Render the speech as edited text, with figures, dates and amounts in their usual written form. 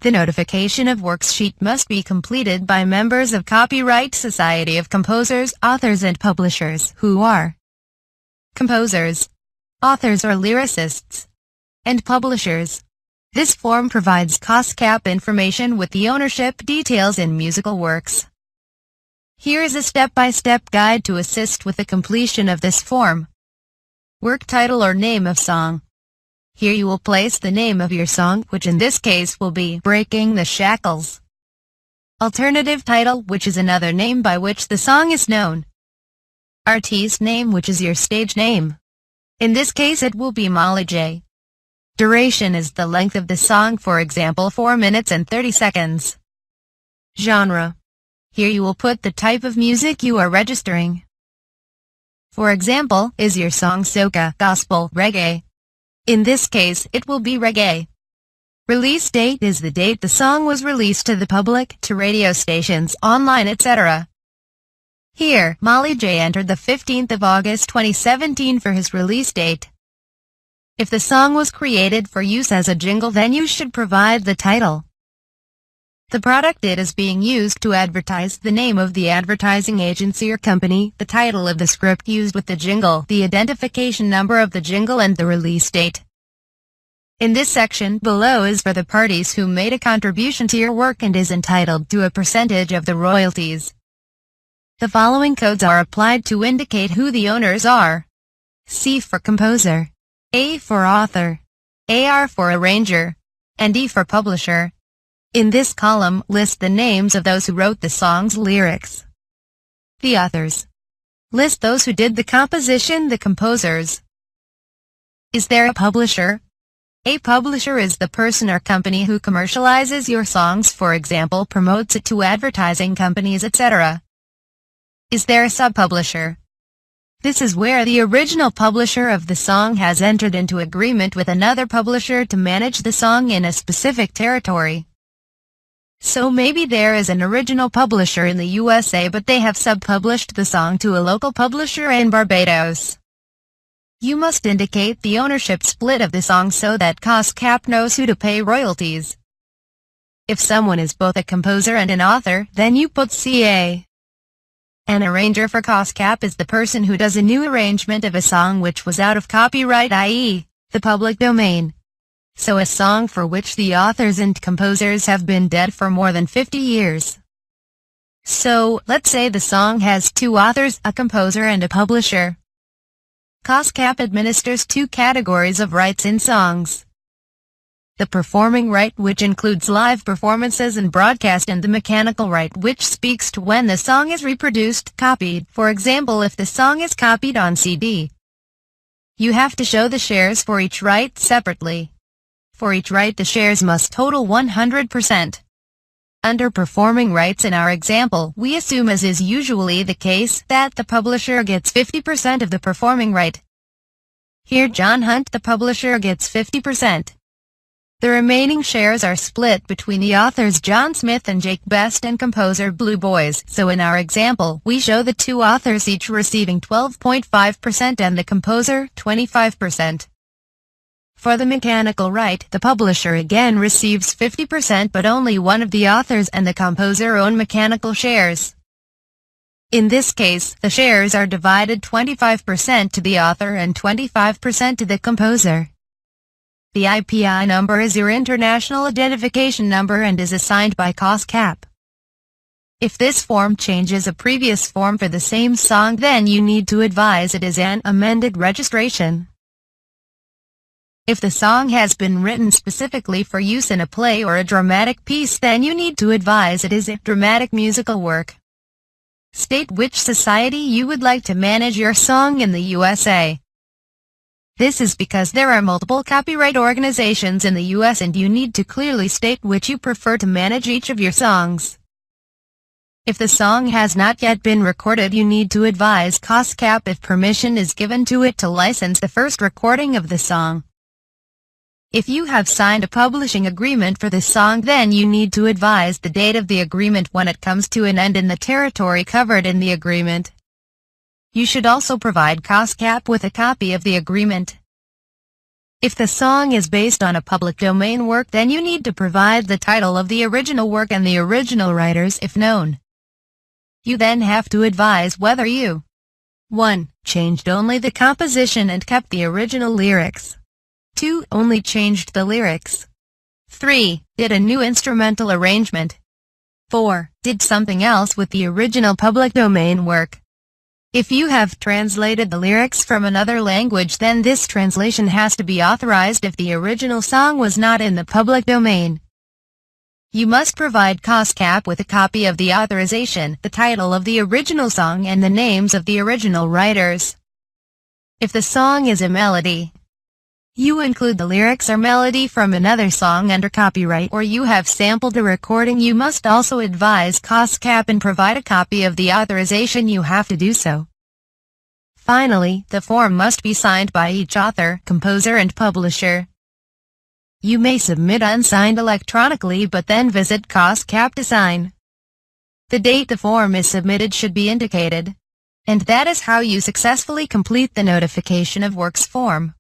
The notification of worksheet must be completed by members of Copyright Society of Composers, Authors and Publishers, who are composers, authors or lyricists, and publishers. This form provides cost cap information with the ownership details in musical works. Here is a step-by-step guide to assist with the completion of this form. Work title or name of song. Here you will place the name of your song, which in this case will be Breaking the Shackles. Alternative title, which is another name by which the song is known. Artiste name, which is your stage name. In this case it will be Molly J. Duration is the length of the song, for example 4 minutes and 30 seconds. Genre. Here you will put the type of music you are registering. For example, is your song soca, gospel, reggae? In this case, it will be reggae. Release date is the date the song was released to the public, to radio stations, online, etc. Here, Molly J entered the 15th of August 2017 for his release date. If the song was created for use as a jingle, then you should provide the title, the product it is being used to advertise, the name of the advertising agency or company, the title of the script used with the jingle, the identification number of the jingle and the release date. In this section below is for the parties who made a contribution to your work and is entitled to a percentage of the royalties. The following codes are applied to indicate who the owners are. C for composer, A for author, AR for arranger, and E for publisher. In this column, list the names of those who wrote the song's lyrics. The authors. List those who did the composition, the composers. Is there a publisher? A publisher is the person or company who commercializes your songs, for example, promotes it to advertising companies, etc. Is there a sub-publisher? This is where the original publisher of the song has entered into agreement with another publisher to manage the song in a specific territory. So maybe there is an original publisher in the USA, but they have sub-published the song to a local publisher in Barbados. You must indicate the ownership split of the song so that COSCAP knows who to pay royalties. If someone is both a composer and an author, then you put CA. An arranger for COSCAP is the person who does a new arrangement of a song which was out of copyright, i.e., the public domain. So a song for which the authors and composers have been dead for more than 50 years. So, let's say the song has two authors, a composer and a publisher. COSCAP administers two categories of rights in songs. The performing right, which includes live performances and broadcast, and the mechanical right, which speaks to when the song is reproduced, copied. For example, if the song is copied on CD, you have to show the shares for each right separately. For each right, the shares must total 100%. Under performing rights in our example, we assume, as is usually the case, that the publisher gets 50% of the performing right. Here John Hunt, the publisher, gets 50%. The remaining shares are split between the authors John Smith and Jake Best and composer Blue Boys. So in our example, we show the two authors each receiving 12.5% and the composer 25%. For the mechanical right, the publisher again receives 50%, but only one of the authors and the composer own mechanical shares. In this case, the shares are divided 25% to the author and 25% to the composer. The IPI number is your international identification number and is assigned by COSCAP. If this form changes a previous form for the same song, then you need to advise it is an amended registration. If the song has been written specifically for use in a play or a dramatic piece, then you need to advise it is a dramatic musical work. State which society you would like to manage your song in the USA. This is because there are multiple copyright organizations in the US and you need to clearly state which you prefer to manage each of your songs. If the song has not yet been recorded, you need to advise COSCAP if permission is given to it to license the first recording of the song. If you have signed a publishing agreement for the song, then you need to advise the date of the agreement when it comes to an end in the territory covered in the agreement. You should also provide COSCAP with a copy of the agreement. If the song is based on a public domain work, then you need to provide the title of the original work and the original writers if known. You then have to advise whether you 1. Changed only the composition and kept the original lyrics. 2. Only changed the lyrics. 3. Did a new instrumental arrangement. 4. Did something else with the original public domain work. If you have translated the lyrics from another language, then this translation has to be authorized if the original song was not in the public domain. You must provide COSCAP with a copy of the authorization, the title of the original song and the names of the original writers. If the song is a melody, you include the lyrics or melody from another song under copyright, or you have sampled a recording, you must also advise COSCAP and provide a copy of the authorization. You have to do so. Finally, the form must be signed by each author, composer and publisher. You may submit unsigned electronically but then visit COSCAP to sign. The date the form is submitted should be indicated. And that is how you successfully complete the Notification of Works form.